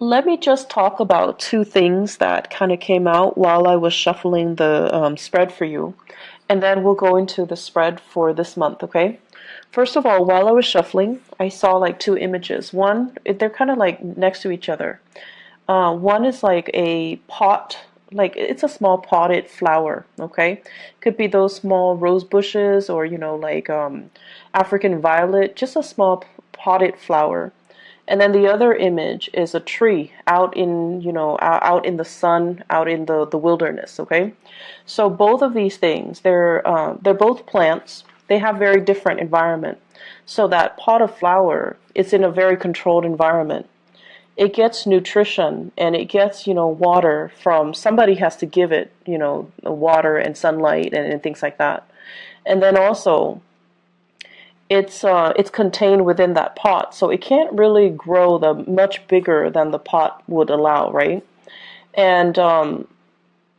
Let me just talk about two things that kind of came out while I was shuffling the spread for you, and then we'll go into the spread for this month, okay? First of all, while I was shuffling, I saw like two images. One, they're kind of like next to each other. One is like a pot, like it's a small potted flower, okay? Could be those small rose bushes or, like African violet, just a small potted flower. And then the other image is a tree out in, out in the sun, out in the wilderness, okay? So both of these things, they're both plants. They have very different environment. So that pot of flower is in a very controlled environment. It gets nutrition and it gets, water from somebody has to give it, water and sunlight and things like that. And then also it's contained within that pot, so it can't really grow the much bigger than the pot would allow, right? And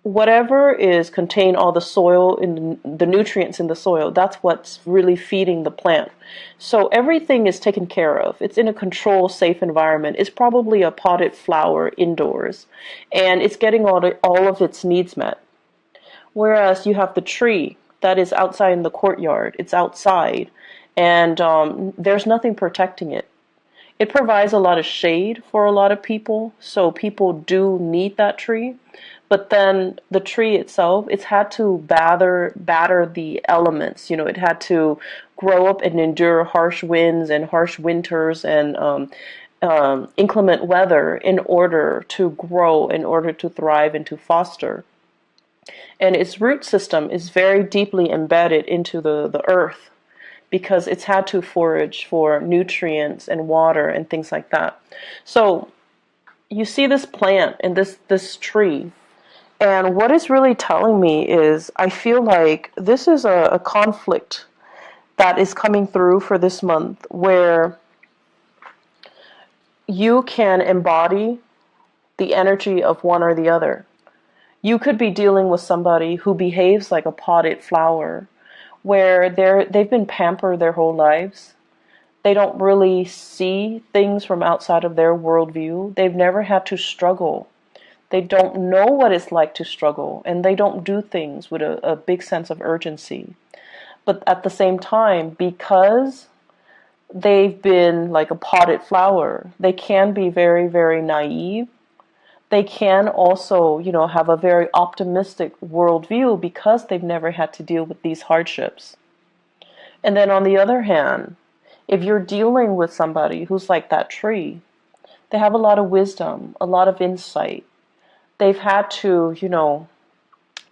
whatever is contained, all the soil in the nutrients in the soil, that's what's really feeding the plant. So everything is taken care of. It's in a controlled, safe environment. It's probably a potted flower indoors, and it's getting all of its needs met. Whereas you have the tree that is outside in the courtyard. It's outside, and there's nothing protecting it. It provides a lot of shade for a lot of people, so people do need that tree. But then the tree itself, it's had to batter the elements. It had to grow up and endure harsh winds and harsh winters and inclement weather in order to grow, in order to thrive and to foster. And its root system is very deeply embedded into the earth because it's had to forage for nutrients and water and things like that. So you see this plant and this tree, and what it's really telling me is I feel like this is a conflict that is coming through for this month where you can embody the energy of one or the other. You could be dealing with somebody who behaves like a potted flower, where they've been pampered their whole lives. They don't really see things from outside of their worldview. They've never had to struggle. They don't know what it's like to struggle, and they don't do things with a big sense of urgency. But at the same time, because they've been like a potted flower, they can be very, very naive. They can also, have a very optimistic worldview because they've never had to deal with these hardships. And then on the other hand, if you're dealing with somebody who's like that tree, they have a lot of wisdom, a lot of insight. They've had to,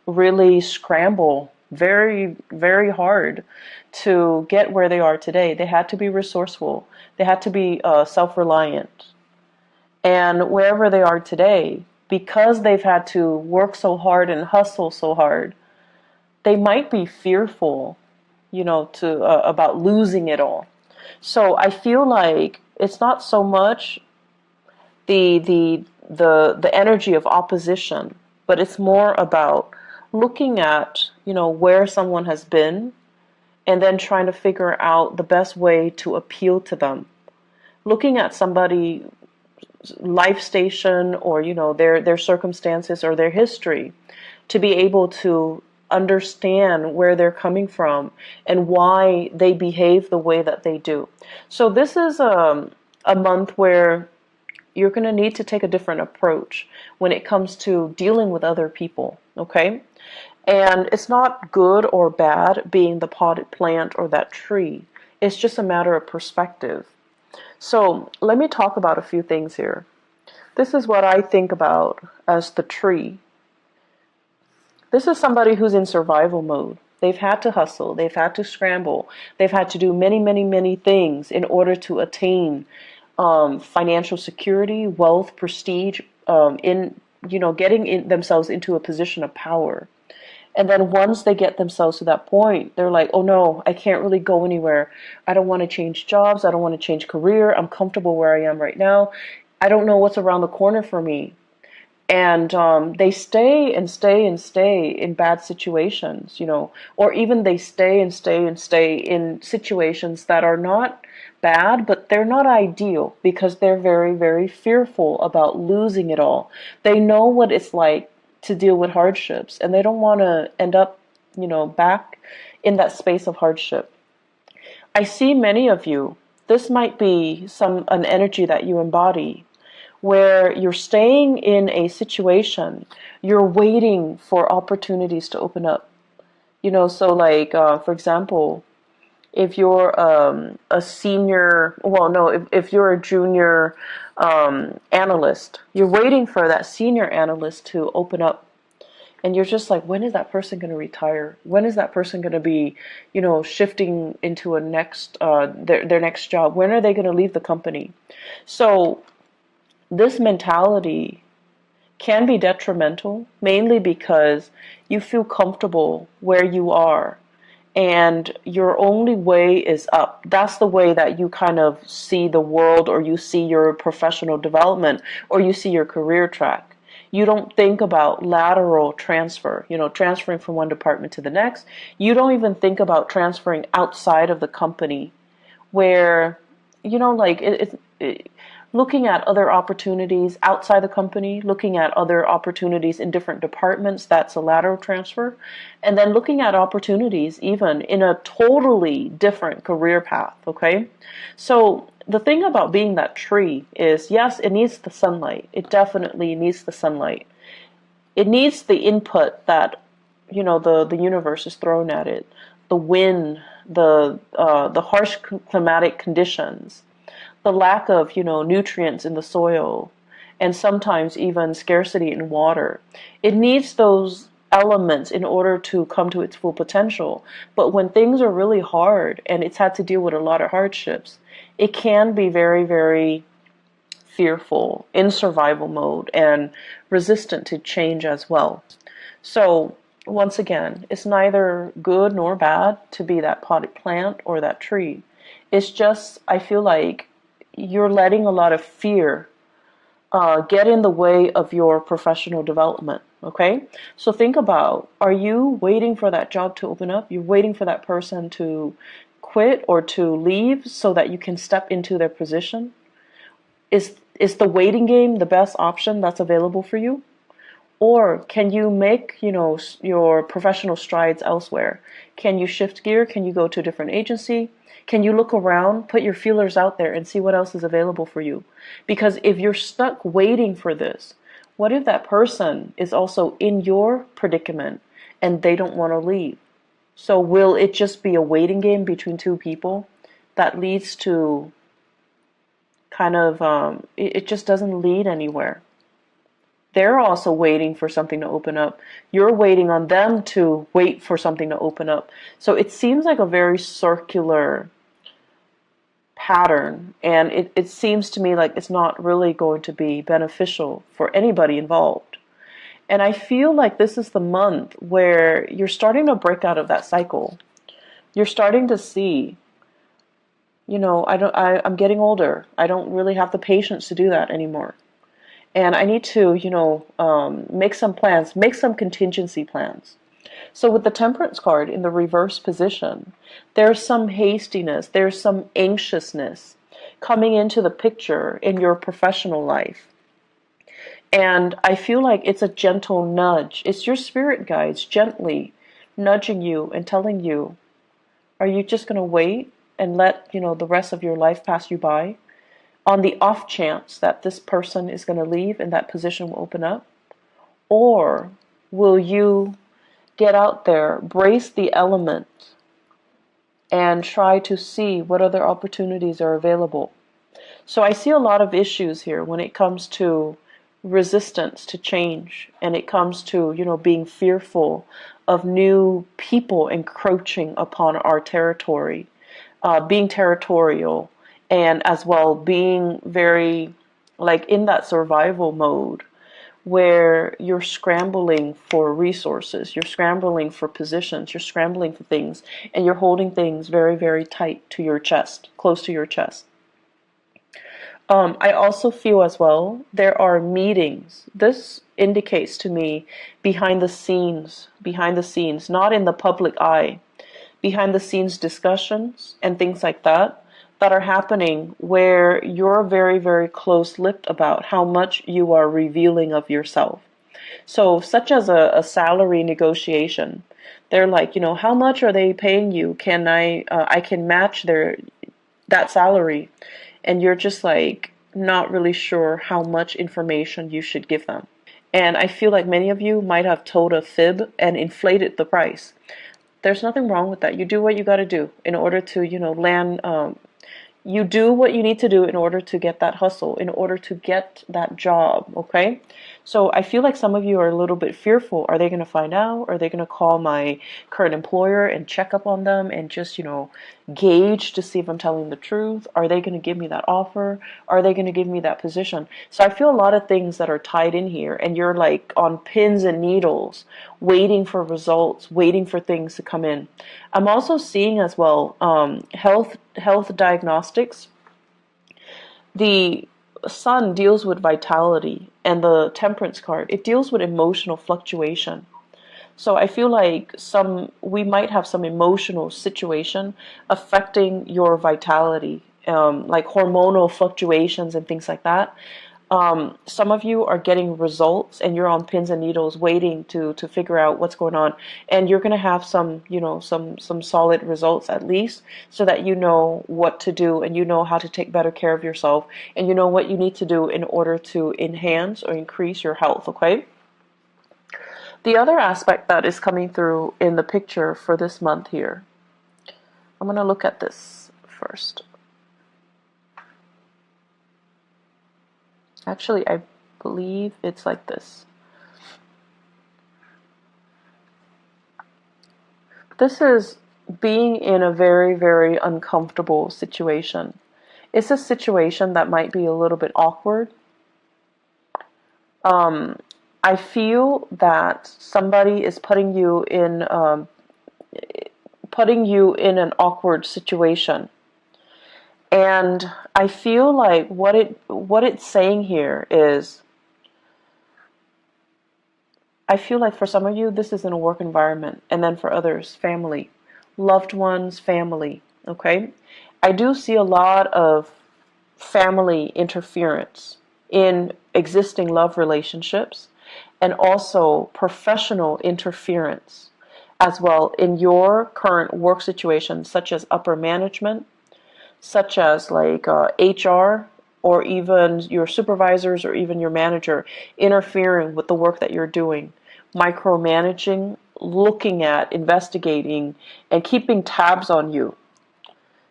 really scramble very, very hard to get where they are today. They had to be resourceful. They had to be self-reliant. And wherever they are today, because they've had to work so hard and hustle so hard, they might be fearful, to about losing it all. So I feel like it's not so much the energy of opposition, but it's more about looking at, where someone has been and then trying to figure out the best way to appeal to them. Looking at somebody life station or their circumstances or their history to be able to understand where they're coming from and why they behave the way that they do. So this is a month where you're going to need to take a different approach when it comes to dealing with other people, okay? And it's not good or bad being the potted plant or that tree. It's just a matter of perspective. So let me talk about a few things here. This is what I think about as the tree. This is somebody who's in survival mode. They've had to hustle. They've had to scramble. They've had to do many, many, many things in order to attain financial security, wealth, prestige, getting themselves into a position of power. And then once they get themselves to that point, they're like, oh no, I can't really go anywhere. I don't want to change jobs. I don't want to change career. I'm comfortable where I am right now. I don't know what's around the corner for me. And they stay and stay and stay in bad situations, or even they stay and stay and stay in situations that are not bad, but they're not ideal because they're very, very fearful about losing it all. They know what it's like to deal with hardships, and they don't want to end up, back in that space of hardship. I see many of you, this might be an energy that you embody, where you're staying in a situation, you're waiting for opportunities to open up. So like, for example, if you're a senior, well, no, if you're a junior analyst, you're waiting for that senior analyst to open up. And you're just like, when is that person going to retire? When is that person going to be, shifting into a next, their next job? When are they going to leave the company? So this mentality can be detrimental, mainly because you feel comfortable where you are and your only way is up. That's the way that you kind of see the world, or you see your professional development, or you see your career track. You don't think about lateral transfer, transferring from one department to the next. You don't even think about transferring outside of the company where, like looking at other opportunities outside the company, looking at other opportunities in different departments, that's a lateral transfer. And then looking at opportunities even in a totally different career path, okay? So the thing about being that tree is, yes, it needs the sunlight. It definitely needs the sunlight. It needs the input that, the universe is throwing at it. The wind, the harsh climatic conditions, the lack of, nutrients in the soil, and sometimes even scarcity in water. It needs those elements in order to come to its full potential. But when things are really hard and it's had to deal with a lot of hardships, it can be very, very fearful, in survival mode, and resistant to change as well. So once again, it's neither good nor bad to be that potted plant or that tree. It's just, I feel like you're letting a lot of fear get in the way of your professional development, okay? So think about, are you waiting for that job to open up? You're waiting for that person to quit or to leave so that you can step into their position? Is the waiting game the best option that's available for you? Or can you make, your professional strides elsewhere? Can you shift gear? Can you go to a different agency? Can you look around, put your feelers out there and see what else is available for you? Because if you're stuck waiting for this, what if that person is also in your predicament and they don't want to leave? So will it just be a waiting game between two people that leads to kind of, it just doesn't lead anywhere? They're also waiting for something to open up. You're waiting on them to wait for something to open up. So it seems like a very circular pattern, and it seems to me like it's not really going to be beneficial for anybody involved. And I feel like this is the month where you're starting to break out of that cycle. You're starting to see, I'm getting older. I don't really have the patience to do that anymore. And I need to, make some plans, make some contingency plans. So with the Temperance card in the reverse position, there's some hastiness, there's some anxiousness coming into the picture in your professional life. And I feel like it's a gentle nudge. It's your spirit guides gently nudging you and telling you, are you just going to wait and let, the rest of your life pass you by on the off chance that this person is going to leave and that position will open up? Or will you get out there, brace the elements, and try to see what other opportunities are available? So I see a lot of issues here when it comes to resistance to change, and it comes to, being fearful of new people encroaching upon our territory, being territorial, and as well being very, like, in that survival mode where you're scrambling for resources, you're scrambling for positions, you're scrambling for things, and you're holding things very, very tight to your chest, close to your chest. I also feel as well there are meetings. This indicates to me behind the scenes, not in the public eye, behind the scenes discussions and things like that that are happening where you're very, very close-lipped about how much you are revealing of yourself. So, such as a salary negotiation, they're like, how much are they paying you? Can I can match that salary, and you're just like not really sure how much information you should give them. And I feel like many of you might have told a fib and inflated the price. There's nothing wrong with that. You do what you got to do in order to, land. You do what you need to do in order to get that hustle, in order to get that job, okay? So I feel like some of you are a little bit fearful. Are they going to find out? Are they going to call my current employer and check up on them and just, gauge to see if I'm telling the truth? Are they going to give me that offer? Are they going to give me that position? So I feel a lot of things that are tied in here, and you're like on pins and needles, waiting for results, waiting for things to come in. I'm also seeing as well health diagnostics. The sun deals with vitality, and the temperance card, it deals with emotional fluctuation. So I feel like we might have some emotional situation affecting your vitality, like hormonal fluctuations and things like that. Some of you are getting results and you're on pins and needles waiting to figure out what's going on, and you're going to have some solid results at least, so that you know what to do and you know how to take better care of yourself, and you know what you need to do in order to enhance or increase your health, okay? The other aspect that is coming through in the picture for this month here, I'm going to look at this first. Actually, I believe it's like this. This is being in a very, very uncomfortable situation. It's a situation that might be a little bit awkward. I feel that somebody is putting you in an awkward situation. And I feel like what it's saying here is, I feel like for some of you, this is in a work environment, and then for others, family, loved ones, family, okay? I do see a lot of family interference in existing love relationships, and also professional interference as well in your current work situation, such as upper management, such as like HR, or even your supervisors or even your manager interfering with the work that you're doing, micromanaging, looking at, investigating, and keeping tabs on you.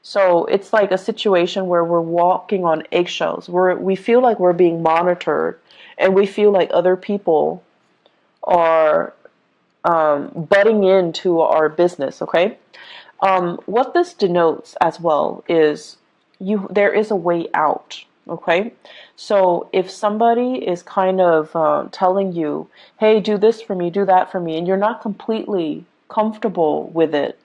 So it's like a situation where we're walking on eggshells. We feel like we're being monitored, and we feel like other people are butting into our business, okay? What this denotes as well is there is a way out, okay? So if somebody is kind of telling you, hey, do this for me, do that for me, and you're not completely comfortable with it,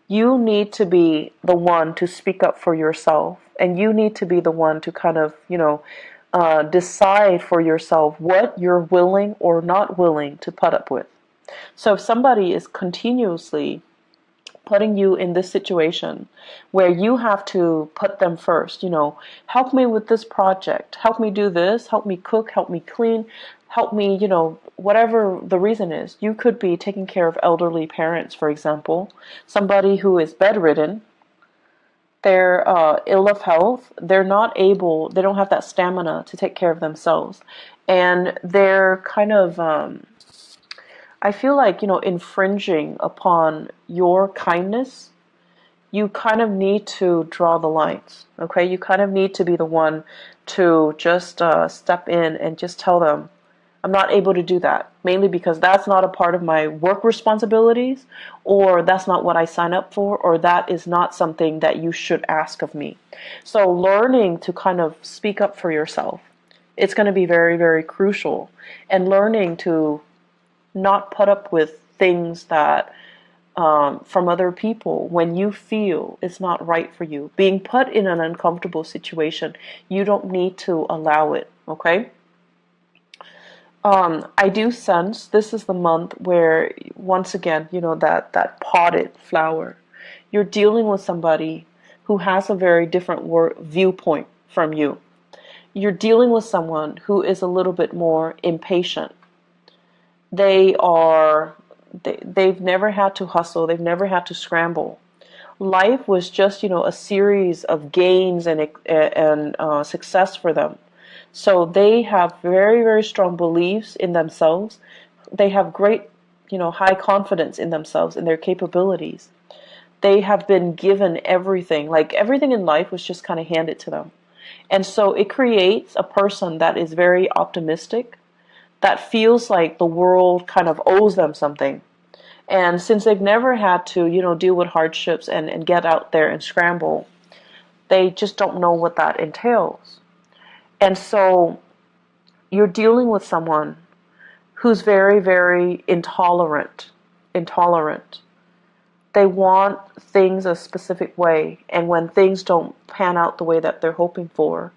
you need to be the one to speak up for yourself, and you need to be the one to kind of, decide for yourself what you're willing or not willing to put up with. So if somebody is continuously putting you in this situation where you have to put them first, help me with this project, help me do this, help me cook, help me clean, help me, whatever the reason is. You could be taking care of elderly parents, for example, somebody who is bedridden, they're ill of health, they don't have that stamina to take care of themselves, and they're kind of I feel like, infringing upon your kindness. You kind of need to draw the lines, okay? You kind of need to be the one to just step in and just tell them, I'm not able to do that, mainly because that's not a part of my work responsibilities, or that's not what I sign up for, or that is not something that you should ask of me. So learning to kind of speak up for yourself, it's going to be very, very crucial. And learning to not put up with things that from other people when you feel it's not right for you. Being put in an uncomfortable situation, you don't need to allow it, okay? I do sense this is the month where, once again, that potted flower, you're dealing with somebody who has a very different viewpoint from you. You're dealing with someone who is a little bit more impatient. They are, they've never had to hustle. They've never had to scramble. Life was just, a series of gains and success for them. So they have very, very strong beliefs in themselves. They have great, high confidence in themselves, in their capabilities. They have been given everything, like everything in life was just kind of handed to them. And so it creates a person that is very optimistic, that feels like the world kind of owes them something. And since they've never had to, deal with hardships and get out there and scramble, they just don't know what that entails. And so you're dealing with someone who's very, very intolerant. Intolerant. They want things a specific way, and when things don't pan out the way that they're hoping for,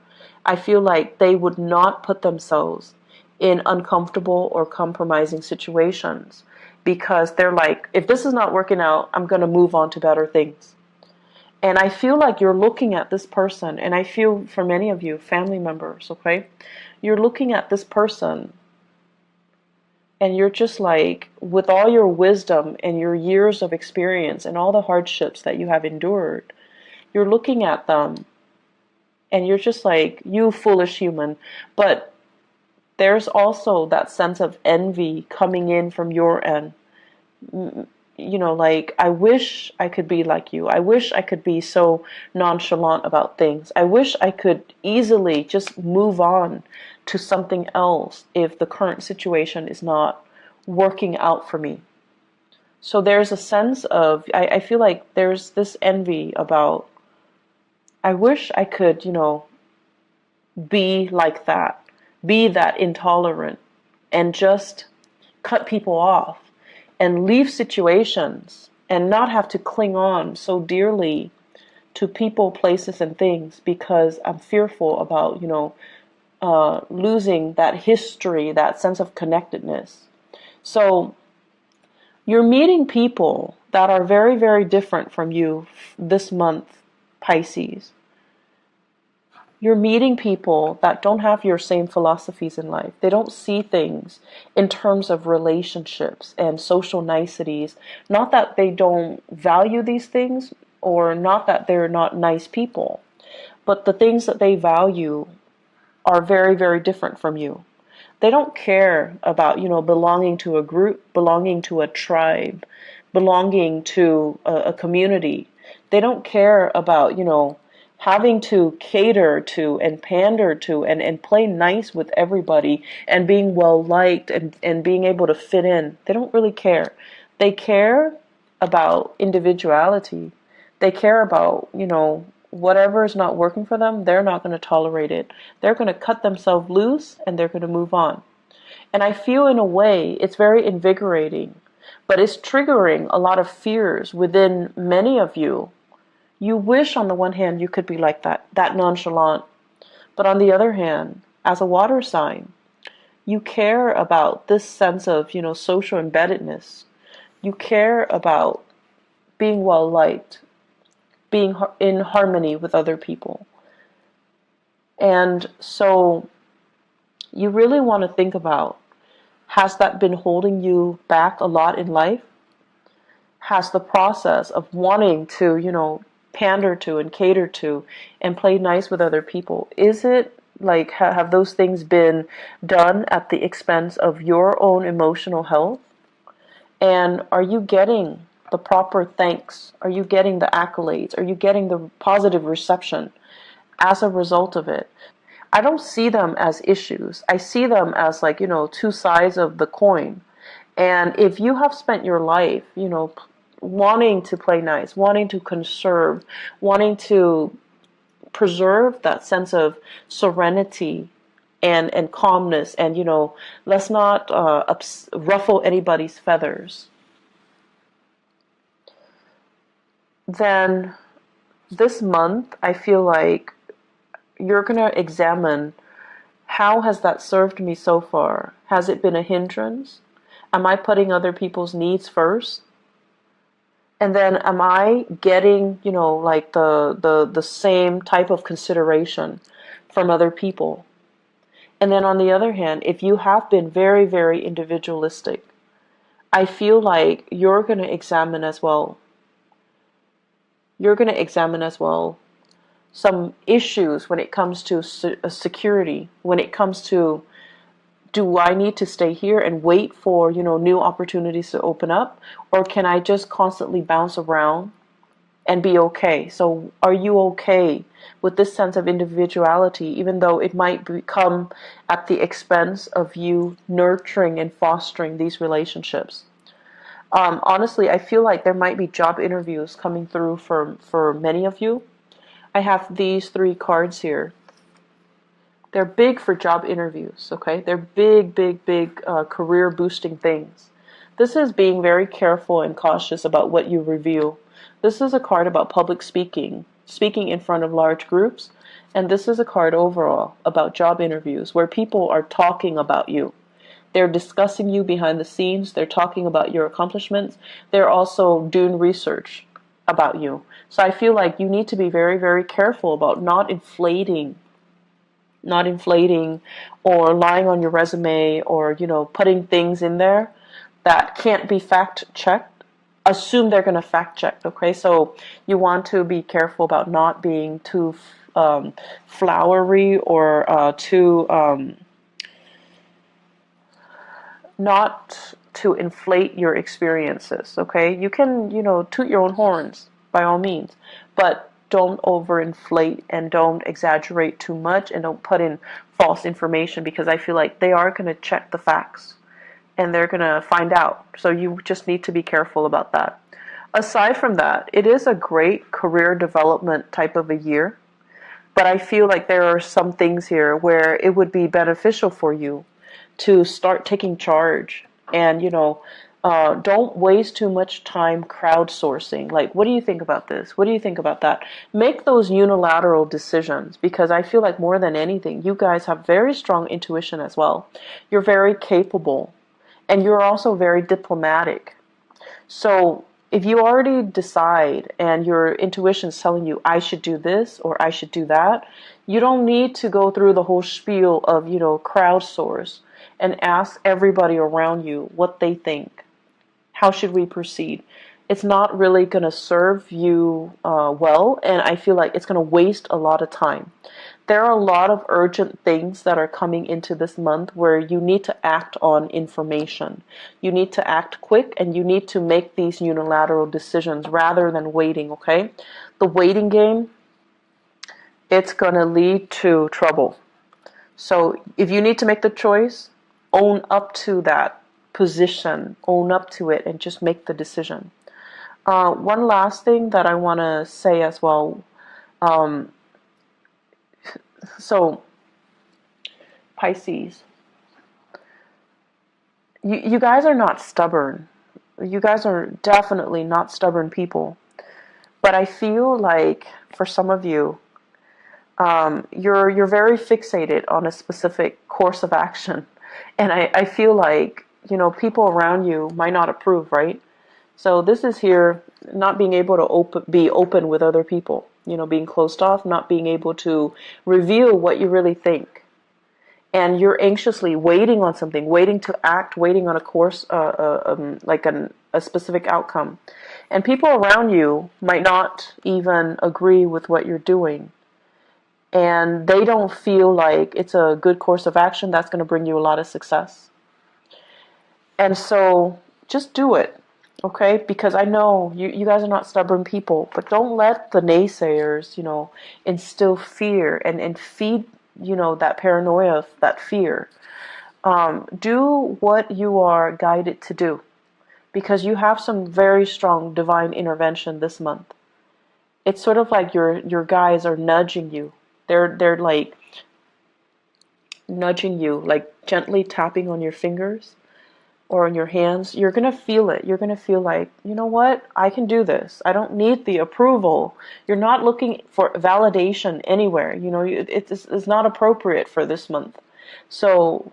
I feel like they would not put themselves in uncomfortable or compromising situations, because they're like, if this is not working out, I'm going to move on to better things. And I feel like you're looking at this person, and I feel for many of you, family members, okay? You're looking at this person, and you're just like, with all your wisdom and your years of experience and all the hardships that you have endured, you're looking at them, and you're just like, you foolish human. But there's also that sense of envy coming in from your end. Like, I wish I could be like you. I wish I could be so nonchalant about things. I wish I could easily just move on to something else if the current situation is not working out for me. So there's a sense of, I feel like there's this envy about, I wish I could, be like that, be that intolerant, and just cut people off and leave situations and not have to cling on so dearly to people, places, and things, because I'm fearful about, losing that history, that sense of connectedness. So you're meeting people that are very, very different from you this month, Pisces. You're meeting people that don't have your same philosophies in life. They don't see things in terms of relationships and social niceties. Not that they don't value these things, or not that they're not nice people, but the things that they value are very, very different from you. They don't care about, belonging to a group, belonging to a tribe, belonging to a community. They don't care about, having to cater to and pander to and play nice with everybody and being well liked and being able to fit in. They don't really care. They care about individuality. They care about, whatever is not working for them, they're not going to tolerate it. They're going to cut themselves loose and they're going to move on. And I feel, in a way, it's very invigorating, but it's triggering a lot of fears within many of you. You wish, on the one hand, you could be like that nonchalant. But on the other hand, as a water sign, you care about this sense of, social embeddedness. You care about being well liked, being in harmony with other people. And so you really want to think about, has that been holding you back a lot in life? Has the process of wanting to, pander to and cater to and play nice with other people, is it like, have those things been done at the expense of your own emotional health? And are you getting the proper thanks? Are you getting the accolades? Are you getting the positive reception as a result of it? I don't see them as issues. I see them as, like, two sides of the coin. And if you have spent your life, wanting to play nice, wanting to conserve, wanting to preserve that sense of serenity and calmness, and, let's not ruffle anybody's feathers, then this month I feel like you're going to examine, How has that served me so far? Has it been a hindrance? Am I putting other people's needs first? And then am I getting, like the same type of consideration from other people? And then on the other hand, if you have been very, very individualistic, I feel like you're going to examine as well. You're going to examine as well some issues when it comes to security, when it comes to, do I need to stay here and wait for, new opportunities to open up? Or can I just constantly bounce around and be okay? So are you okay with this sense of individuality, even though it might come at the expense of you nurturing and fostering these relationships? Honestly, I feel like there might be job interviews coming through for many of you. I have these 3 cards here. They're big for job interviews, okay? They're big, big, big career boosting things. This is being very careful and cautious about what you reveal. This is a card about public speaking, speaking in front of large groups. And this is a card overall about job interviews where people are talking about you. They're discussing you behind the scenes. They're talking about your accomplishments. They're also doing research about you. So I feel like you need to be very, very careful about not inflating or lying on your resume or, putting things in there that can't be fact checked. Assume they're going to fact check, okay? So you want to be careful about not being too flowery or too not to inflate your experiences, okay? You can, toot your own horns by all means, but don't overinflate and don't exaggerate too much and don't put in false information, because I feel like they are going to check the facts and they're going to find out. So you just need to be careful about that. Aside from that, it is a great career development type of a year, but I feel like there are some things here where it would be beneficial for you to start taking charge and, don't waste too much time crowdsourcing. Like, what do you think about this? What do you think about that? Make those unilateral decisions, because I feel like more than anything, you guys have very strong intuition as well. You're very capable and you're also very diplomatic. So if you already decide and your intuition is telling you, I should do this or I should do that, you don't need to go through the whole spiel of, crowdsource and ask everybody around you what they think. How should we proceed? It's not really going to serve you well, and I feel like it's going to waste a lot of time. There are a lot of urgent things that are coming into this month where you need to act on information. You need to act quick and you need to make these unilateral decisions rather than waiting, okay? The waiting game, it's going to lead to trouble. So if you need to make the choice, own up to that position, own up to it, and just make the decision. One last thing that I want to say as well. So, Pisces, you guys are not stubborn. You guys are definitely not stubborn people. But I feel like for some of you, you're very fixated on a specific course of action. And I feel like, people around you might not approve, right? So this is here, not being able to be open with other people, being closed off, not being able to reveal what you really think. And you're anxiously waiting on something, waiting to act, waiting on a course, like a specific outcome. And people around you might not even agree with what you're doing. And they don't feel like it's a good course of action that's going to bring you a lot of success. And so just do it. Okay, because I know you guys are not stubborn people, but don't let the naysayers, instill fear and feed, that paranoia, that fear. Do what you are guided to do, because you have some very strong divine intervention this month. It's sort of like your guides are nudging you. They're like nudging you, like gently tapping on your fingers or in your hands. You're going to feel it. You're going to feel like, you know what? I can do this. I don't need the approval. You're not looking for validation anywhere. It's not appropriate for this month. So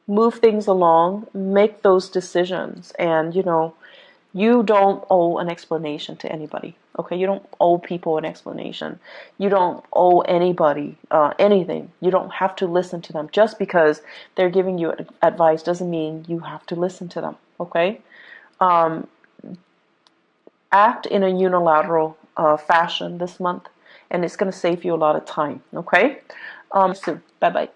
move things along, make those decisions, and you don't owe an explanation to anybody. Okay, you don't owe people an explanation. You don't owe anybody anything. You don't have to listen to them. Just because they're giving you advice doesn't mean you have to listen to them. Okay, act in a unilateral fashion this month, and it's going to save you a lot of time. Okay, soon. Bye bye.